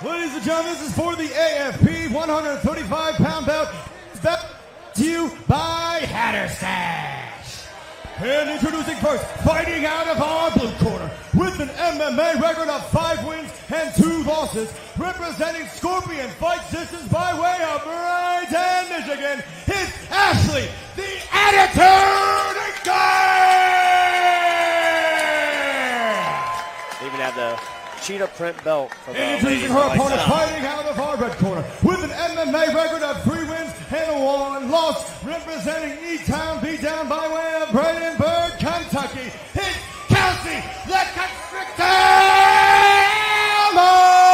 Ladies and gentlemen, this is for the AFP 135-pound belt. Belt to you by Hatterstash. And introducing first, fighting out of our blue corner, with an MMA record of 5 wins and 2 losses, representing Scorpion Fight Systems by way of Brighton, Michigan, it's Ashley, the Attitude Ikner! Even have the cheetah print belt. For the introducing her opponent, fighting out of our red corner, with an MMA record of 3 wins and 1 loss, representing E-Town Beatdown by way of Bradenburg, Kentucky, it's Kelsey the Constrictor Elmore!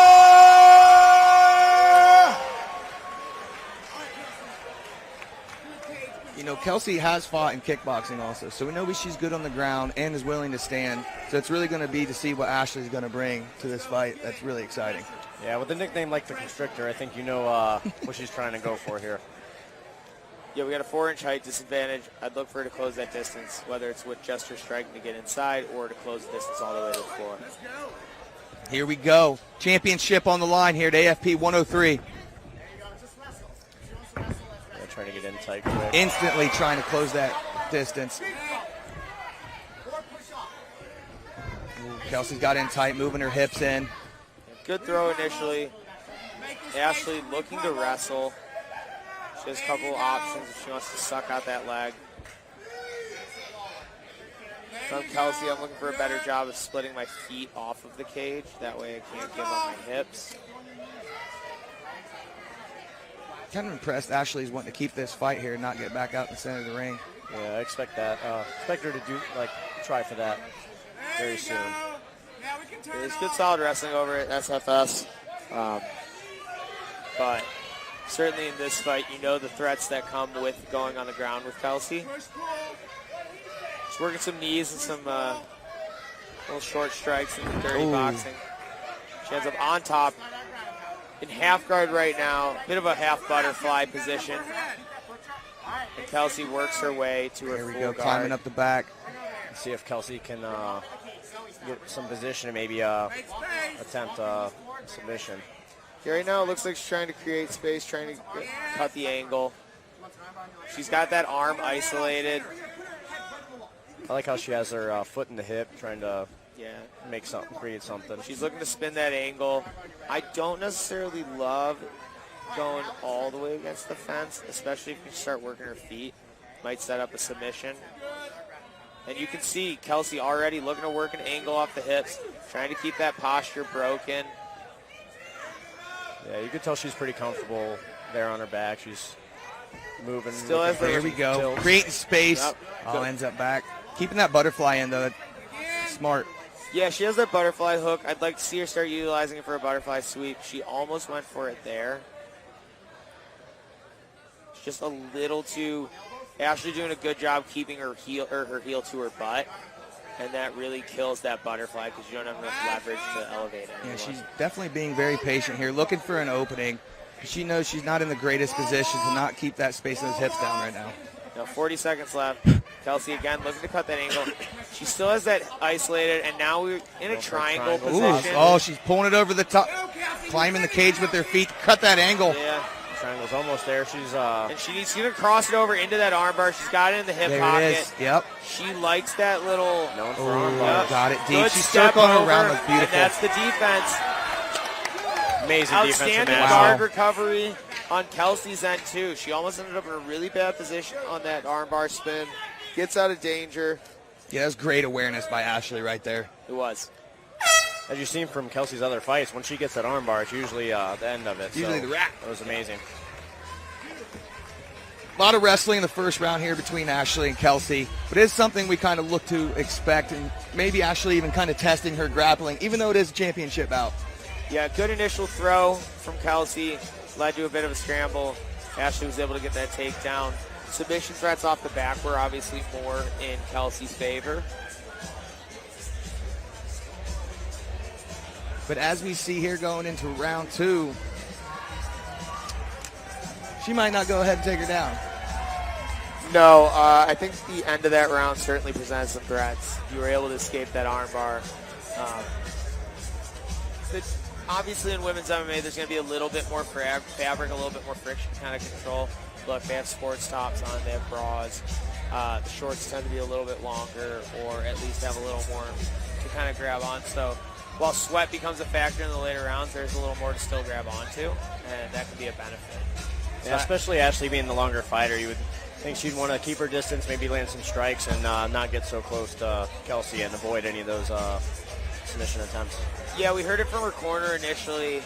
You know, Kelsey has fought in kickboxing also, so we know she's good on the ground and is willing to stand. So it's really going to be to see what Ashley's going to bring to this fight. That's really exciting. Yeah, with a nickname like the Constrictor, I think you know what she's trying to go for here. Yeah, we got a 4-inch height disadvantage. I'd look for her to close that distance, whether it's with just her striking to get inside or to close the distance all the way to the floor. Here we go. Championship on the line here at AFP 103. Trying to get in tight quick. Instantly trying to close that distance. Ooh, Kelsey's got in tight, moving her hips in. Good throw initially. Ashley looking to wrestle. She has a couple of options if she wants to suck out that leg. From Kelsey, I'm looking for a better job of splitting my feet off of the cage. That way I can't give up my hips. Kind of impressed Ashley's wanting to keep this fight here and not get back out in the center of the ring. Yeah, I expect that. Expect her to try for that very soon. There's good solid wrestling over at SFS. But certainly in this fight, you know the threats that come with going on the ground with Kelsey. She's working some knees and some little short strikes in the dirty boxing. She ends up on top. In half guard right now, bit of a half butterfly position. And Kelsey works her way to her full guard. Here we go, climbing up the back. Let's see if Kelsey can get some position and maybe attempt submission. Okay, right now it looks like she's trying to create space, trying to cut the angle. She's got that arm isolated. I like how she has her foot in the hip, trying to make something, create something. She's looking to spin that angle. I don't necessarily love going all the way against the fence, especially if you start working her feet. Might set up a submission. And you can see Kelsey already looking to work an angle off the hips, trying to keep that posture broken. Yeah, you can tell she's pretty comfortable there on her back. She's moving. Still has Here we go. Tilts. Creating space. Yep. Oh, ends up back. Keeping that butterfly in, though. Smart. Yeah, she has that butterfly hook. I'd like to see her start utilizing it for a butterfly sweep. She almost went for it there. It's just a little too... Ashley doing a good job keeping her heel to her butt, and that really kills that butterfly because you don't have enough leverage to elevate it. Yeah, she's definitely being very patient here, looking for an opening. She knows she's not in the greatest position to not keep that space in those hips down right now. Now 40 seconds left. Kelsey again looking to cut that angle. She still has that isolated, and now we're in a triangle position. Ooh, oh, she's pulling it over the top, climbing the cage with her feet. Cut that angle. Yeah. Triangle's almost there. She's and she's going to cross it over into that armbar. She's got it in the hip pocket. There it is. Yep. She likes that little... Known for armbar. Yep. Got it deep. Good She's step circling over, around. Looks beautiful. And that's the defense. Amazing Outstanding defense. guard recovery on Kelsey's end, too. She almost ended up in a really bad position on that armbar spin. Gets out of danger. Yeah, that's great awareness by Ashley right there. It was. As you've seen from Kelsey's other fights, when she gets that armbar, it's usually the end of it. Usually the wrap. It was amazing. A lot of wrestling in the first round here between Ashley and Kelsey, but it's something we kind of look to expect, and maybe Ashley even kind of testing her grappling, even though it is a championship bout. Yeah, good initial throw from Kelsey. Led to a bit of a scramble. Ashley was able to get that takedown. Submission threats off the back were obviously more in Kelsey's favor. But as we see here going into round 2, she might not go ahead and take her down. No, I think the end of that round certainly presented some threats. You were able to escape that armbar. obviously in women's MMA, there's going to be a little bit more fabric, a little bit more friction to kind of control. Look, they have sports tops on, they have bras. The shorts tend to be a little bit longer, or at least have a little more to kind of grab on. So while sweat becomes a factor in the later rounds, there's a little more to still grab onto, and that can be a benefit. Yeah, especially Ashley being the longer fighter, you would think she'd want to keep her distance, maybe land some strikes, and not get so close to Kelsey and avoid any of those submission attempts. Yeah, we heard it from her corner initially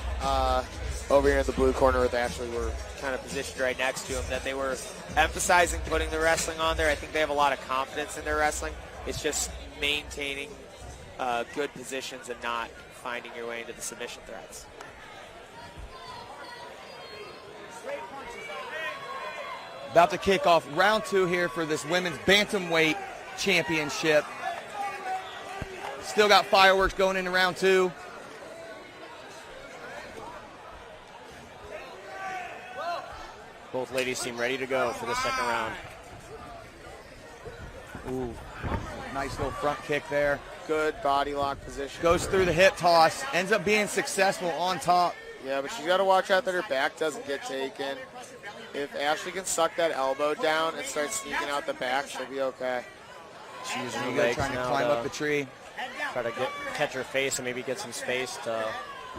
over here in the blue corner with Ashley. We're kind of positioned right next to him, that they were emphasizing putting the wrestling on there. I think they have a lot of confidence in their wrestling. It's just maintaining good positions and not finding your way into the submission threats. About to kick off round 2 here for this women's bantamweight championship. Still got fireworks going into round 2. Both ladies seem ready to go for the second round. Ooh, nice little front kick there. Good body lock position. Goes through the hip toss, ends up being successful on top. Yeah, but she's got to watch out that her back doesn't get taken. If Ashley can suck that elbow down and start sneaking out the back, she'll be okay. She's using her She's legs trying to now climb up the tree. Try to catch her face and maybe get some space to.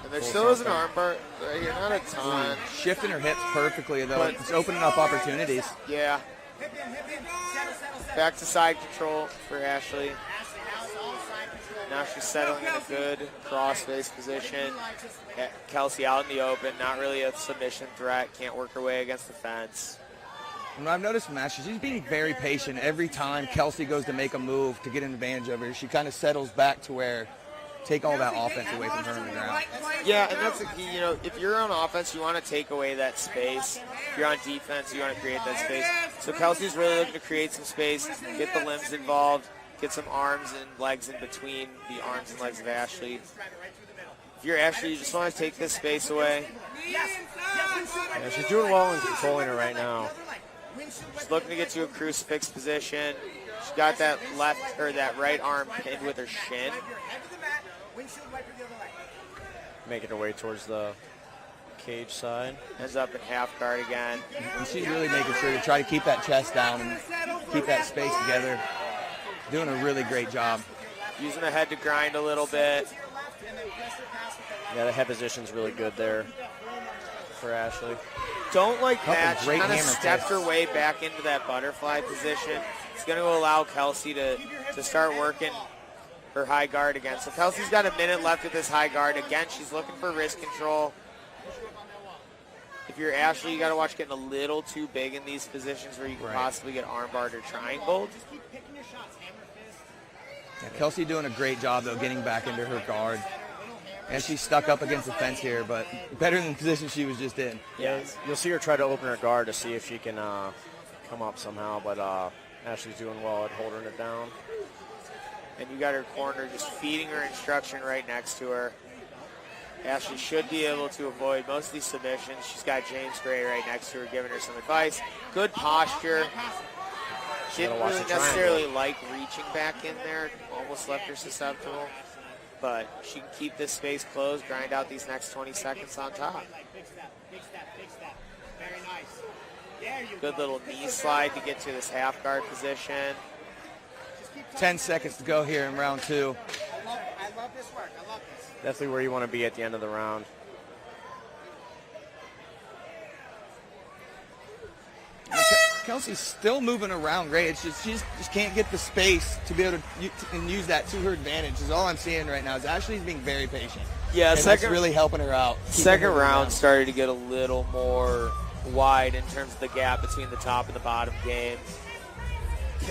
And there still is an armbar. You're not a ton. Shifting her hips perfectly, though. It's opening up opportunities. Yeah. Back to side control for Ashley. Now she's settling in a good cross-face position. Kelsey out in the open, not really a submission threat. Can't work her way against the fence. And what I've noticed from Ashley, she's being very patient every time Kelsey goes to make a move to get an advantage of her. She kind of settles back to where take all that offense away from her on the ground. Yeah, and that's the key. You know, if you're on offense, you want to take away that space. If you're on defense, you want to create that space. So Kelsey's really looking to create some space, get the limbs involved, get some arms and legs in between the arms and legs of Ashley. If you're Ashley, you just want to take this space away. Yeah, she's doing well in controlling her right now. She's looking to get to a crucifix position. She's got that left or that right arm pinned with her shin. Making her way towards the cage side. Ends up in half guard again. And she's really making sure to try to keep that chest down and keep that space together. Doing a really great job. Using the head to grind a little bit. Yeah, the head position's really good there for Ashley. Don't like that. She great kind of hammer stepped her tests. way back into that butterfly position. It's going to allow Kelsey to start working her high guard again. So Kelsey's got a minute left with this high guard. Again, she's looking for wrist control. If you're Ashley, you got to watch getting a little too big in these positions where you can possibly get armbarred or triangled. Yeah, Kelsey doing a great job, though, getting back into her guard. And she's stuck up against the fence here, but better than the position she was just in. Yeah, you'll see her try to open her guard to see if she can come up somehow, but Ashley's doing well at holding it down. And you got her corner just feeding her instruction right next to her. Ashley should be able to avoid most of these submissions. She's got James Gray right next to her giving her some advice. Good posture. She didn't really necessarily like reaching back in there. Almost left her susceptible. But she can keep this space closed, grind out these next 20 seconds on top. Good little knee slide to get to this half guard position. 10 seconds to go here in round 2. Definitely where you want to be at the end of the round. Kelsey's still moving around great. It's just she just can't get the space to be able to use that to her advantage. Is all I'm seeing right now. Is Ashley's being very patient. Yeah, and that's really helping her out. Second round started to get a little more wide in terms of the gap between the top and the bottom game.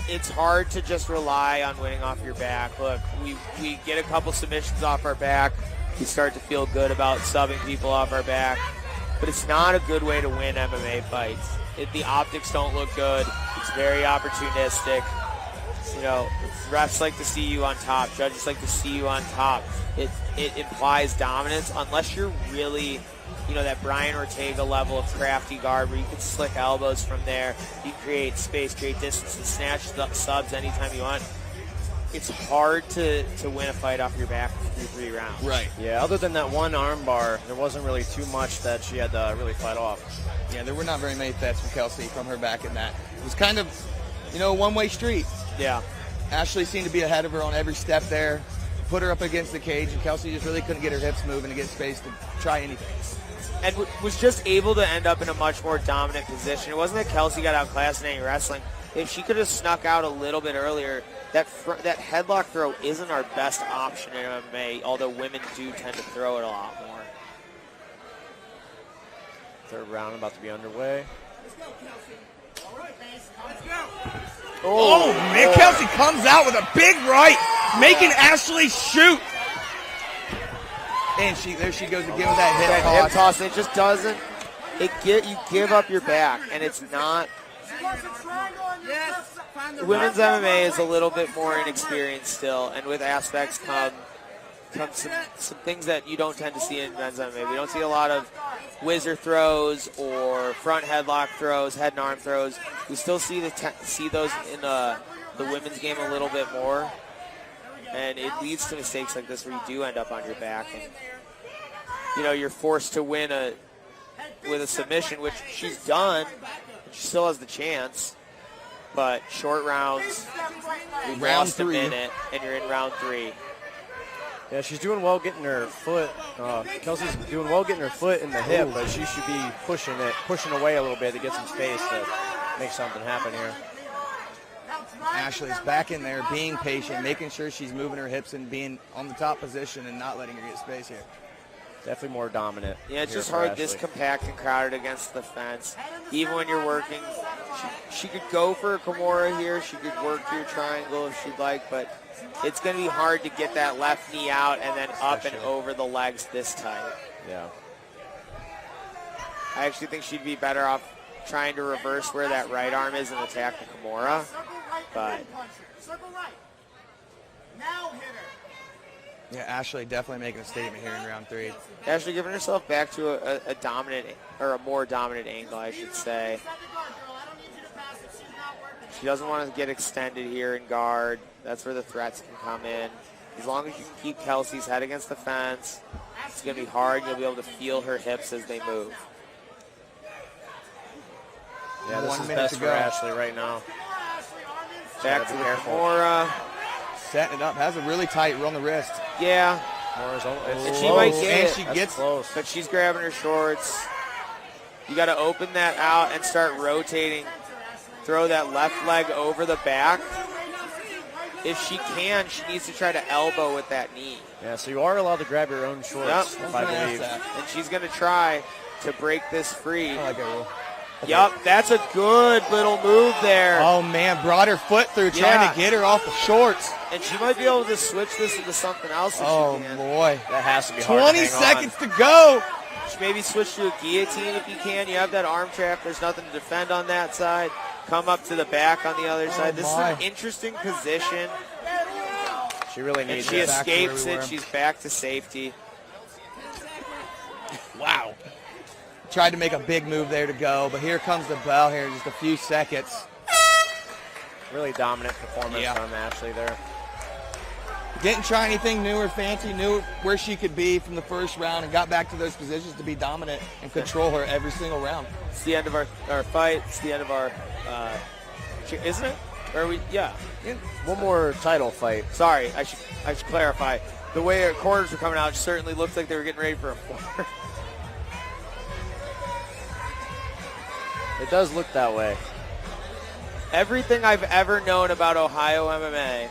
It's hard to just rely on winning off your back. Look, we get a couple submissions off our back. We start to feel good about subbing people off our back. But it's not a good way to win MMA fights. The optics don't look good. It's very opportunistic. You know, refs like to see you on top. Judges like to see you on top. It implies dominance unless you're really, you know, that Brian Ortega level of crafty guard where you can slick elbows from there. You can create space, create distance, and snatch subs anytime you want. It's hard to win a fight off your back if through 3 rounds. Right. Yeah, other than that one arm bar, there wasn't really too much that she had to really fight off. Yeah, there were not very many threats from Kelsey from her back in that. It was kind of, a one-way street. Yeah. Ashley seemed to be ahead of her on every step there, put her up against the cage, and Kelsey just really couldn't get her hips moving to get space to try anything. And was just able to end up in a much more dominant position. It wasn't that Kelsey got outclassed in any wrestling. If she could have snuck out a little bit earlier, that headlock throw isn't our best option in MMA, although women do tend to throw it a lot more. Third round about to be underway. Oh, man, Kelsey comes out with a big right, making Ashley shoot. And there she goes again with that hip toss. Hip toss, it just doesn't. You give up your back, and it's not. Women's MMA is a little bit more inexperienced still, and with aspects come some things that you don't tend to see in men's MMA. We don't see a lot of whizzer throws or front headlock throws, head and arm throws. We still see those in the women's game a little bit more, and it leads to mistakes like this where you do end up on your back, and you're forced to win with a submission, which she's done. She still has the chance, but short rounds. We've lost 3. a minute, and you're in round 3. Yeah, she's doing well getting her foot. Kelsey's doing well getting her foot in the hip, but she should be pushing away a little bit to get some space to make something happen here. Ashley's back in there, being patient, making sure she's moving her hips and being on the top position and not letting her get space here. Definitely more dominant. Yeah, it's here just for hard Ashley. this compact and crowded against the fence. Even when you're working, she could go for a Kimura here. She could work your triangle if she'd like, but it's going to be hard to get that left knee out and then up and over the legs this tight. Yeah. I actually think she'd be better off trying to reverse where that right arm is and attack the Kimura, but yeah, Ashley definitely making a statement here in round 3. Ashley giving herself back to a dominant, or a more dominant angle, I should say. She doesn't want to get extended here in guard. That's where the threats can come in. As long as you can keep Kelsey's head against the fence, it's going to be hard. You'll be able to feel her hips as they move. Yeah, this 1 is minute best to for go. Ashley right now. Back to the careful. Kimura. Setting it up, has a really tight on the wrist. Yeah, And she might get and it. she That's gets close. But she's grabbing her shorts. You got to open that out and start rotating. Throw that left leg over the back. If she can, she needs to try to elbow with that knee. Yeah, so you are allowed to grab your own shorts, Yep. if I believe. And she's going to try to break this free. I like that rule. Yep, that's a good little move there. Oh, man, brought her foot through trying Yeah. to get her off the shorts. And she might be able to switch this into something else if Oh, she can. boy. That has to be hard 20 to hang seconds to go. She maybe switch to a guillotine if you can. You have that arm trap. There's nothing to defend on that side. Come up to the back on the other side. This my. is an interesting position. on. She really And needs she it. Back to escapes where we it. were. She's back to safety. Wow. Tried to make a big move there to go, but here comes the bell here in just a few seconds. Really dominant performance Yeah. from Ashley there. Didn't try anything new or fancy, knew where she could be from the first round and got back to those positions to be dominant and control her every single round. It's the end of our fight. It's the end of our, isn't it? Or are we? Yeah. One more title fight. Sorry, I should clarify. The way our corners were coming out certainly looked like they were getting ready for a 4. It does look that way. Everything I've ever known about Ohio MMA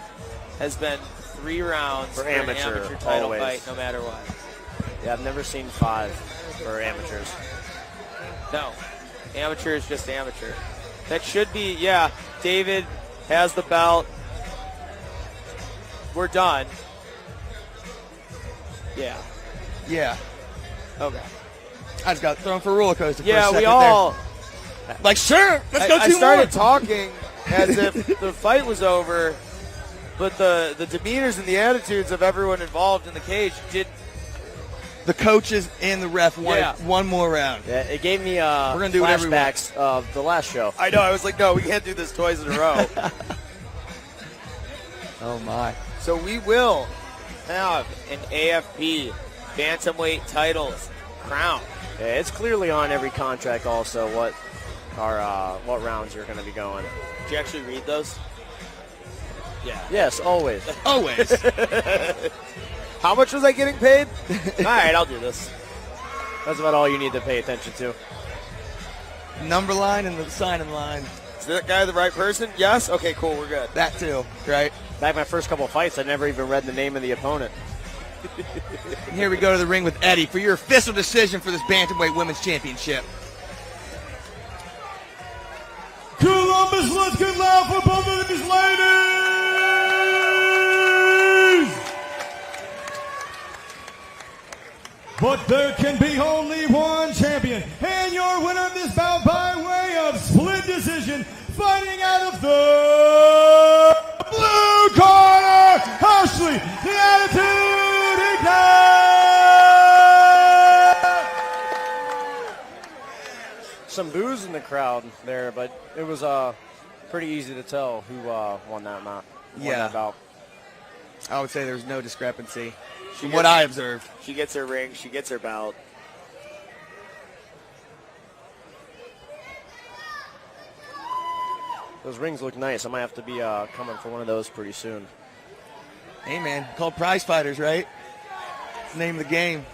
has been 3 rounds For an amateur, title always. fight, no matter what. Yeah, I've never seen 5 for amateurs. No, amateur is just amateur. That should be, yeah. David has the belt. We're done. Yeah. Yeah. Okay. I just got thrown for a roller coaster for a Yeah, second we all. there. Like, sure, let's go I two started more. talking as if the fight was over, but the demeanors and the attitudes of everyone involved in the cage did. The coaches and the ref wanted Yeah. one more round. Yeah, it gave me gonna do whatever we want. flashbacks of the last show. I know. I was like, no, we can't do this twice in a row. Oh, my. So we will have an AFP bantamweight titles crown. Yeah, it's clearly on every contract also what rounds you're going to be going. Did you actually read those? Yeah. Yes, always. Always. How much was I getting paid? All right, I'll do this. That's about all you need to pay attention to. Number line and the signing line. Is that guy the right person? Yes? Okay, cool, we're good. That too, right? Back my first couple of fights, I never even read the name of the opponent. And here we go to the ring with Eddie for your official decision for this Bantamweight Women's Championship. Columbus, let's get loud for both of these ladies! But there can be only one champion, and your winner of this bout by way of split decision, fighting out of the blue corner, Ashley, the Attitude Ikner! Some boos in the crowd there, but it was pretty easy to tell who won that bout. I would say there's no discrepancy from what I observed. She gets her ring, she gets her belt. Those rings look nice. I might have to be coming for one of those pretty soon. Hey, man, called prize fighters, right? It's the name of the game.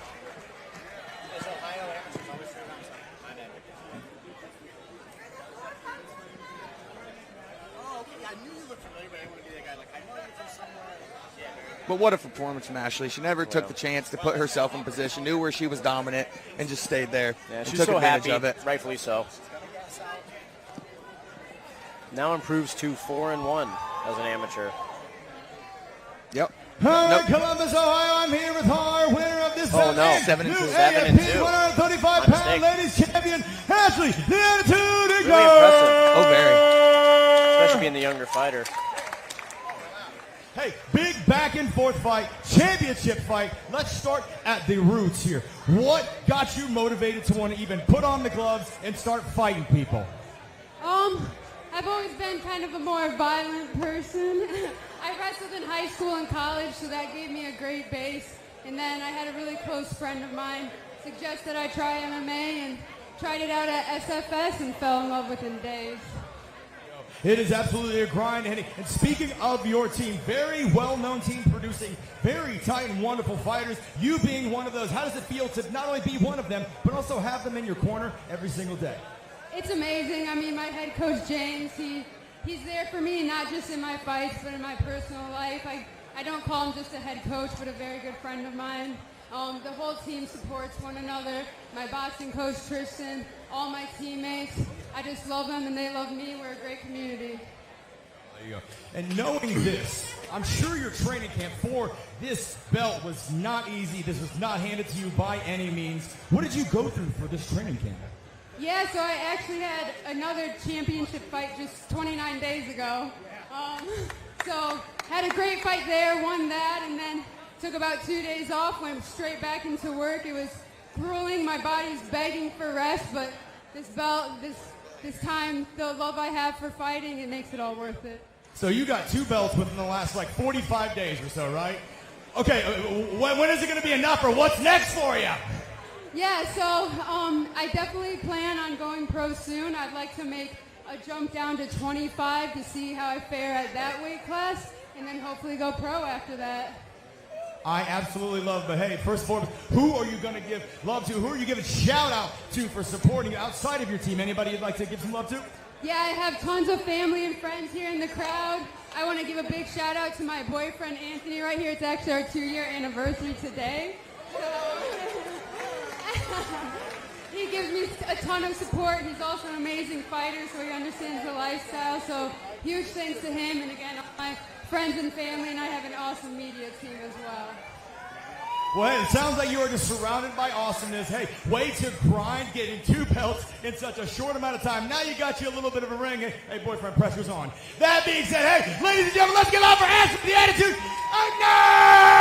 But what a performance from Ashley. She never took the chance to put herself in position, knew where she was dominant, and just stayed there. Yeah, and she's took so advantage happy, of it. rightfully so. Now improves to 4-1 as an amateur. Yep. All right, Columbus, Ohio, I'm here with our winner of this bout, 7-2. new 7-2. AFP 135-pound ladies champion, Ashley, the Attitude Ikner! Really impressive. Oh, very. Especially being the younger fighter. Hey, big back and forth fight, championship fight. Let's start at the roots here. What got you motivated to want to even put on the gloves and start fighting people? I've always been kind of a more violent person. I wrestled in high school and college, so that gave me a great base. And then I had a really close friend of mine suggest that I try MMA and tried it out at SFS and fell in love within days. It is absolutely a grind. And speaking of your team, very well-known team producing very tight and wonderful fighters, you being one of those, how does it feel to not only be one of them, but also have them in your corner every single day? It's amazing. I mean, my head coach, James, he's there for me, not just in my fights, but in my personal life. I don't call him just a head coach, but a very good friend of mine. The whole team supports one another. My boxing coach, Tristan, all my teammates. I just love them and they love me. We're a great community. There you go. And knowing this, I'm sure your training camp for this belt was not easy. This was not handed to you by any means. What did you go through for this training camp? Yeah, so I actually had another championship fight just 29 days ago. So had a great fight there, won that, and then took about 2 days off, went straight back into work. It was grueling. My body's begging for rest, but this belt, this time, the love I have for fighting, it makes it all worth it. So you got 2 belts within the last 45 days or so, right? Okay, when is it going to be enough, or what's next for you? Yeah, so I definitely plan on going pro soon. I'd like to make a jump down to 25 to see how I fare at that weight class, and then hopefully go pro after that. I absolutely love, but hey, first of all, who are you going to give love to? Who are you giving shout out to for supporting you outside of your team? Anybody you'd like to give some love to? Yeah, I have tons of family and friends here in the crowd. I want to give a big shout out to my boyfriend, Anthony, right here. It's actually our 2-year anniversary today. So he gives me a ton of support. He's also an amazing fighter, so he understands the lifestyle. So huge thanks to him, and again, all my friends and family, and I have an awesome media team as well. Well, hey, it sounds like you are just surrounded by awesomeness. Hey, way to grind getting 2 belts in such a short amount of time. Now you got you a little bit of a ring. Hey, boyfriend, pressure's on. That being said, hey, ladies and gentlemen, let's get out for Ashley, the Attitude Ikner!